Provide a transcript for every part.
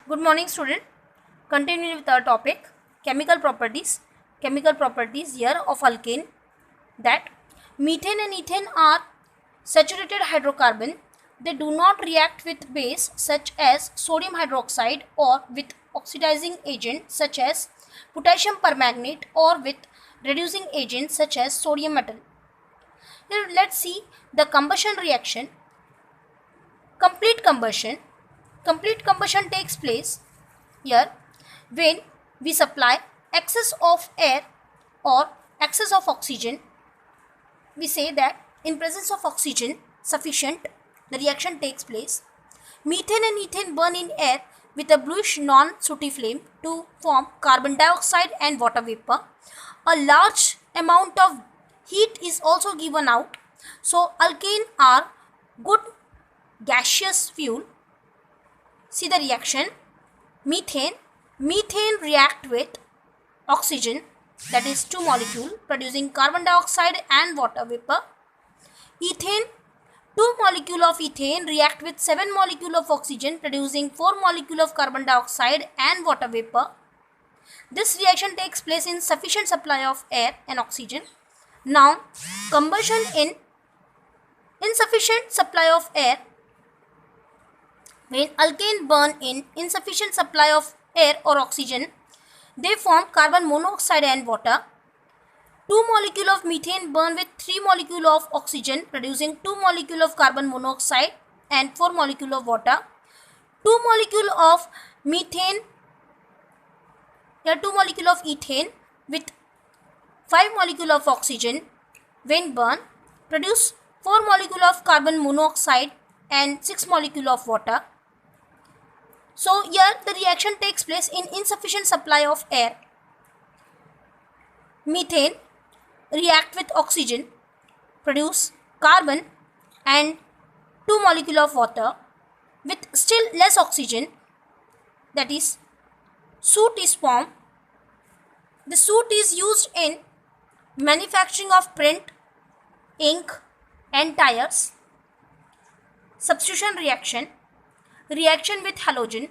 Good morning, student. Continuing with our topic, chemical properties. Chemical properties here of alkane, that methane and ethane are saturated hydrocarbon. They do not react with base such as sodium hydroxide or with oxidizing agent such as potassium permanganate or with reducing agent such as sodium metal. Here let's see the combustion reaction. Complete combustion. Complete combustion takes place here when we supply excess of air or excess of oxygen. We say that in presence of oxygen sufficient, the reaction takes place. Methane and ethane burn in air with a bluish non-sooty flame to form carbon dioxide and water vapor. A large amount of heat is also given out. So alkane are good gaseous fuel. See the reaction. Methane react with oxygen, that is 2 molecule, producing carbon dioxide and water vapor. Ethane, 2 molecule of ethane react with 7 molecule of oxygen, producing 4 molecule of carbon dioxide and water vapor. This reaction takes place in sufficient supply of air and oxygen. Now combustion in insufficient supply of air. When alkane burn in insufficient supply of air or oxygen, they form carbon monoxide and water. 2 molecule of methane burn with 3 molecule of oxygen, producing 2 molecule of carbon monoxide and 4 molecule of water. 2 molecule of methane, 2 molecule of ethane with 5 molecule of oxygen, when burn, produce 4 molecule of carbon monoxide and 6 molecule of water. So here the reaction takes place in insufficient supply of air. Methane react with oxygen, produce carbon and 2 molecule of water. With still less oxygen, that is soot is formed. The soot is used in manufacturing of print, ink and tires. Substitution reaction. Reaction with halogen.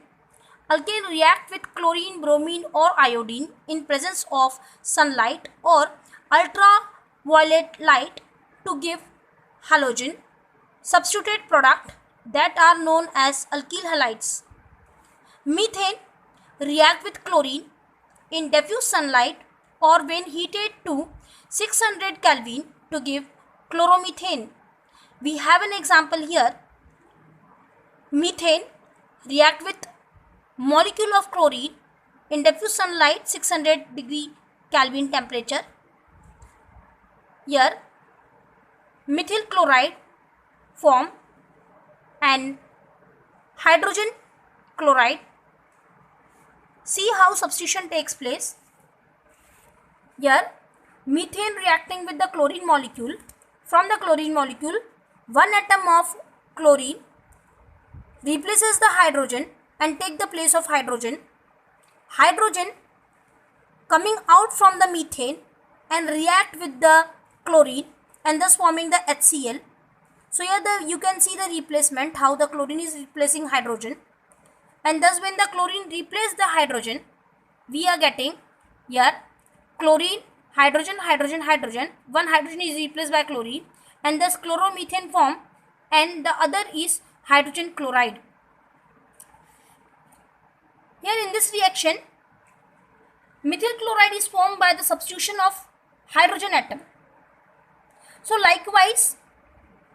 Alkane react with chlorine, bromine or iodine in presence of sunlight or ultraviolet light to give halogen. Substituted product that are known as alkyl halides. Methane react with chlorine in diffuse sunlight or when heated to 600 Kelvin to give chloromethane. We have an example here. Methane react with molecule of chlorine in diffuse sunlight 600 degree Kelvin temperature. Here methyl chloride form and hydrogen chloride. See how substitution takes place. Here methane reacting with the chlorine molecule. From the chlorine molecule, one atom of chlorine replaces the hydrogen and take the place of hydrogen. Hydrogen coming out from the methane and react with the chlorine and thus forming the HCl. So here you can see the replacement, how the chlorine is replacing hydrogen, and thus when the chlorine replaces the hydrogen, we are getting here chlorine, hydrogen, hydrogen, hydrogen. One hydrogen is replaced by chlorine and thus chloromethane form, and the other is hydrogen chloride. Here in this reaction, methyl chloride is formed by the substitution of hydrogen atom. So likewise,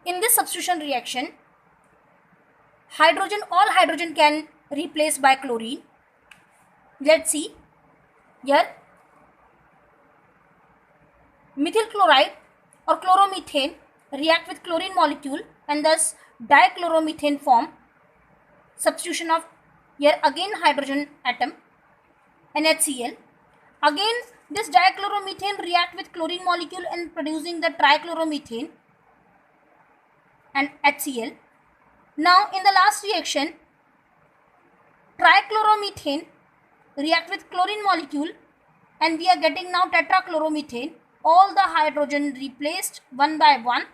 in this substitution reaction, all hydrogen can replace by chlorine. Let's see here. Methyl chloride or chloromethane react with chlorine molecule and thus dichloromethane form. Substitution of here again hydrogen atom and HCl. Again this dichloromethane react with chlorine molecule and producing the trichloromethane and HCl. Now in the last reaction, trichloromethane react with chlorine molecule and we are getting now tetrachloromethane. All the hydrogen replaced one by one